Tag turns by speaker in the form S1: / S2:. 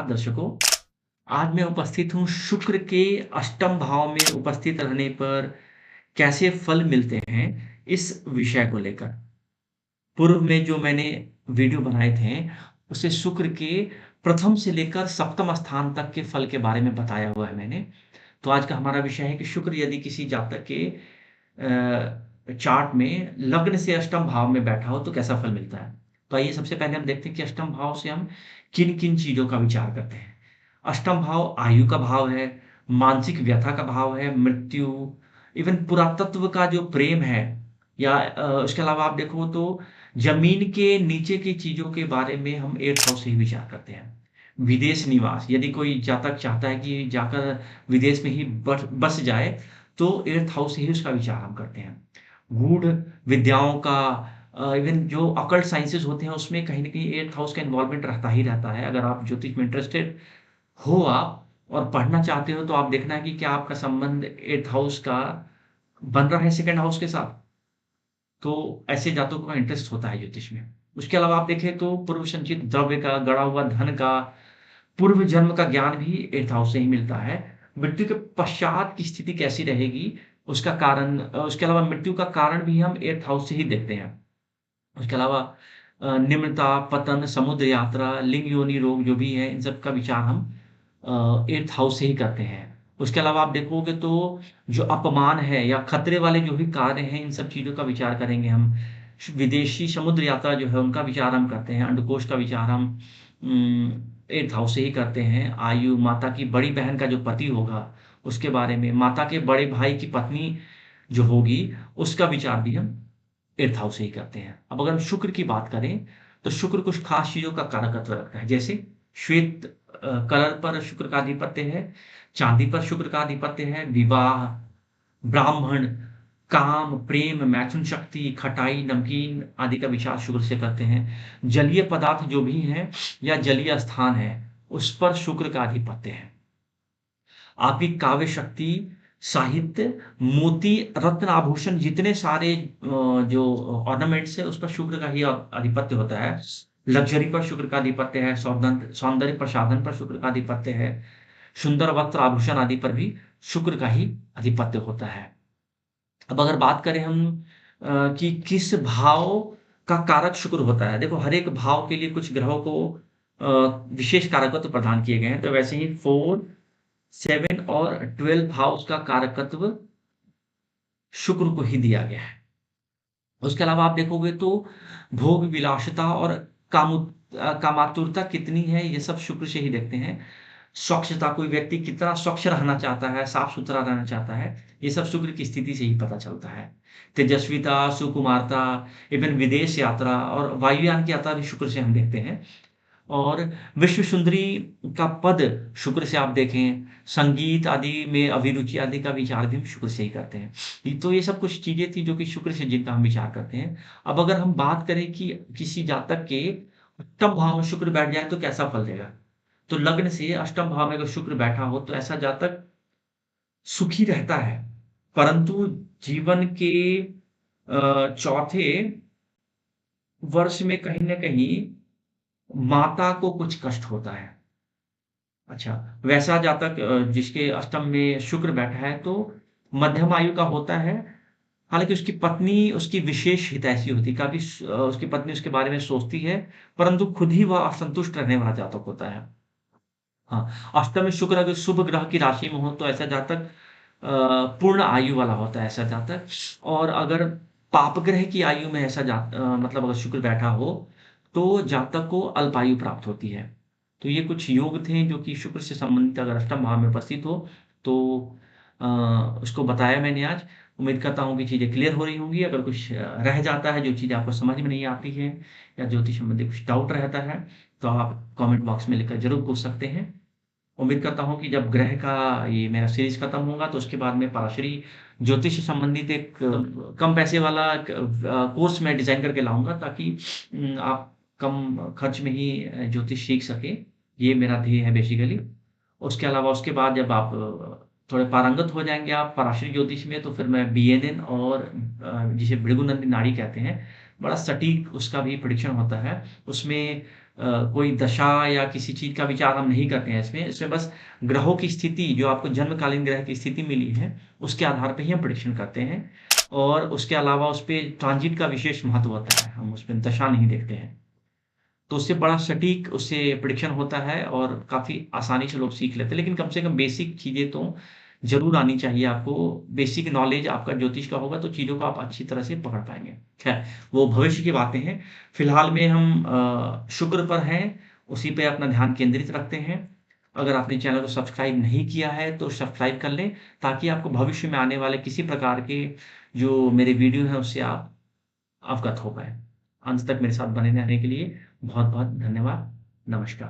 S1: नमस्कार दर्शकों। आज मैं उपस्थित हूँ शुक्र के अष्टम भाव में उपस्थित रहने पर कैसे फल मिलते हैं, इस विषय को लेकर। पूर्व में जो मैंने वीडियो बनाए थे, उससे शुक्र के प्रथम से लेकर सप्तम स्थान तक के फल के बारे में बताया हुआ है मैंने। तो आज का हमारा विषय है कि शुक्र यदि किसी जातक के चार्ट में लग्न से अष्टम भाव में बैठा हो तो कैसा फल मिलता है। तो आइए सबसे पहले हम देखते हैं कि अष्टम भाव से हम किन किन चीजों का विचार करते हैं। अष्टम भाव आयु का भाव है, मानसिक व्यथा का भाव है, मृत्यु, इवन पुरातत्व का जो प्रेम है, या उसके अलावा आप देखो तो जमीन के नीचे की चीजों के बारे में हम एट्थ हाउस से ही विचार करते हैं। विदेश निवास, यदि कोई जातक चाहता है कि जाकर विदेश में ही बस जाए, तो एट्थ हाउस से ही उसका विचार हम करते हैं। गूढ़ विद्याओं का, इवन जो अकल्ट साइंसेस होते हैं उसमें कहीं न कहीं एट्थ हाउस का इन्वॉल्वमेंट रहता ही रहता है। अगर आप ज्योतिष में इंटरेस्टेड हो आप और पढ़ना चाहते हो, तो आप देखना है कि क्या आपका संबंध एट्थ हाउस का बन रहा है सेकंड हाउस के साथ। तो ऐसे जातकों का इंटरेस्ट होता है ज्योतिष में। उसके अलावा आप देखें तो पूर्व संचित द्रव्य का, गड़ा हुआ धन का, पूर्व जन्म का ज्ञान भी एट्थ हाउस से ही मिलता है। मृत्यु के पश्चात की स्थिति कैसी रहेगी, उसका कारण, उसके अलावा मृत्यु का कारण भी हम एट्थ हाउस से ही देखते हैं। उसके अलावा निम्नता, पतन, समुद्र यात्रा, लिंग योनि रोग जो भी है, इन सब का विचार हम एट्थ हाउस से ही करते हैं। उसके अलावा आप देखोगे तो जो अपमान है या खतरे वाले जो भी कार्य हैं, इन सब चीज़ों का विचार करेंगे हम। विदेशी समुद्र यात्रा जो है, उनका विचार हम करते हैं। अंडकोश का विचार हम एट्थ हाउस से ही करते हैं। आयु, माता की बड़ी बहन का जो पति होगा, उसके बारे में, माता के बड़े भाई की पत्नी जो होगी, उसका विचार भी हम एट्थ हाउस से ही करते हैं। अब अगर हम शुक्र की बात करें, तो शुक्र कुछ खास चीज़ों का कारकत्व रखता है। जैसे श्वेत कलर पर शुक्र का आधिपत्य है, चांदी पर शुक्र का आधिपत्य है, विवाह, ब्राह्मण, काम, प्रेम, मैथुन शक्ति, खटाई, नमकीन आदि का विचार शुक्र से करते हैं। जलीय पदार्थ जो भी हैं या जलीय स्थान है, उस पर शुक्र का आधिपत्य है। आपकी काव्य शक्ति, साहित्य, मोती, रत्न, आभूषण, जितने सारे जो ऑर्नामेंट्स है, उस पर शुक्र का ही आधिपत्य होता है। लग्जरी पर शुक्र का आधिपत्य है, सौंदर्य प्रसाधन पर शुक्र का आधिपत्य है, सुंदर वस्त्र आभूषण आदि पर भी शुक्र का ही आधिपत्य होता है। अब अगर बात करें हम कि किस भाव का कारक शुक्र होता है, देखो हर एक भाव के लिए कुछ ग्रहों को विशेष कारकत्व प्रदान किए गए हैं। तो वैसे ही 4, 7 और 12 हाउस का कारकत्व शुक्र को ही दिया गया है। उसके अलावा आप देखोगे तो भोग विलासिता और कामातुरता कितनी है, ये सब शुक्र से ही देखते हैं। स्वच्छता, कोई व्यक्ति कितना स्वच्छ रहना चाहता है, साफ सुथरा रहना चाहता है, ये सब शुक्र की स्थिति से ही पता चलता है। तेजस्विता, सुकुमारता, इवन विदेश यात्रा और वायुयान की यात्रा भी शुक्र से हम देखते हैं। और विश्व सुंदरी का पद शुक्र से आप देखें, संगीत आदि में अभिरुचि आदि का विचार भी हम शुक्र से ही करते हैं। तो ये सब कुछ चीज़ें थी जो कि शुक्र से जिनका हम विचार करते हैं। अब अगर हम बात करें कि किसी जातक के अष्टम भाव में शुक्र बैठ जाए तो कैसा फल देगा? तो लग्न से अष्टम भाव में अगर शुक्र बैठा हो तो ऐसा जातक सुखी रहता है, परंतु जीवन के चौथे वर्ष में कहीं न कहीं माता को कुछ कष्ट होता है। अच्छा, वैसा जातक जिसके अष्टम में शुक्र बैठा है तो मध्यम आयु का होता है। हालाँकि उसकी पत्नी उसकी विशेष हितैषी होती है, काफ़ी उसकी पत्नी उसके बारे में सोचती है, परंतु खुद ही वह असंतुष्ट रहने वाला जातक होता है। हाँ, अष्टम में शुक्र अगर शुभ ग्रह की राशि में हो तो ऐसा जातक पूर्ण आयु वाला होता है ऐसा जातक। और अगर पाप ग्रह की आयु में मतलब अगर शुक्र बैठा हो, तो जातक को अल्पायु प्राप्त होती है। तो ये कुछ योग थे जो कि शुक्र से संबंधित अगर अष्टम भाव में उपस्थित हो, तो अ, उसको बताया मैंने आज। उम्मीद करता हूँ कि चीज़ें क्लियर हो रही होंगी। अगर कुछ रह जाता है, जो चीज़ आपको समझ में नहीं आती है या ज्योतिष संबंधी कुछ डाउट रहता है, तो आप कमेंट बॉक्स में लिखकर ज़रूर पूछ सकते हैं। उम्मीद करता हूँ कि जब ग्रह का ये मेरा सीरीज़ खत्म होगा, तो उसके बाद मैं पराशरी ज्योतिष से संबंधित एक कम पैसे वाला कोर्स मैं डिज़ाइन करके लाऊँगा, ताकि आप कम खर्च में ही ज्योतिष सीख सकें। ये मेरा ध्येय है बेसिकली। उसके अलावा उसके बाद जब आप थोड़े पारंगत हो जाएँगे आप पराशरी ज्योतिष में, तो फिर मैं बीएनएन और जिसे भृगुनंदी नाड़ी कहते हैं, बड़ा सटीक उसका भी प्रेडिक्शन होता है। उसमें कोई दशा या किसी चीज़ का विचार हम नहीं करते हैं इसमें। इसमें बस ग्रहों की स्थिति जो आपको जन्मकालीन ग्रह की स्थिति मिली है, उसके आधार पे ही हम प्रेडिक्शन करते हैं और उसके अलावा उसपे ट्रांज़िट का विशेष महत्व होता है। हम उसमें दशा नहीं देखते हैं। तो उससे बड़ा सटीक उससे प्रेडिक्शन होता है और काफ़ी आसानी से लोग सीख लेते हैं। लेकिन कम से कम बेसिक चीज़ें तो ज़रूर आनी चाहिए आपको। बेसिक नॉलेज आपका ज्योतिष का होगा तो चीज़ों को आप अच्छी तरह से पकड़ पाएँगे। ख़ैर, वो भविष्य की बातें हैं। फिलहाल में हम शुक्र पर हैं, उसी पे अपना ध्यान केंद्रित रखते हैं। अगर आपने चैनल को सब्सक्राइब नहीं किया है तो सब्सक्राइब कर लें, ताकि आपको भविष्य में आने वाले किसी प्रकार के जो मेरे वीडियो हैं उससे आप अवगत हो पाएँ। अंत तक मेरे साथ बने रहने के लिए बहुत-बहुत धन्यवाद। नमस्कार।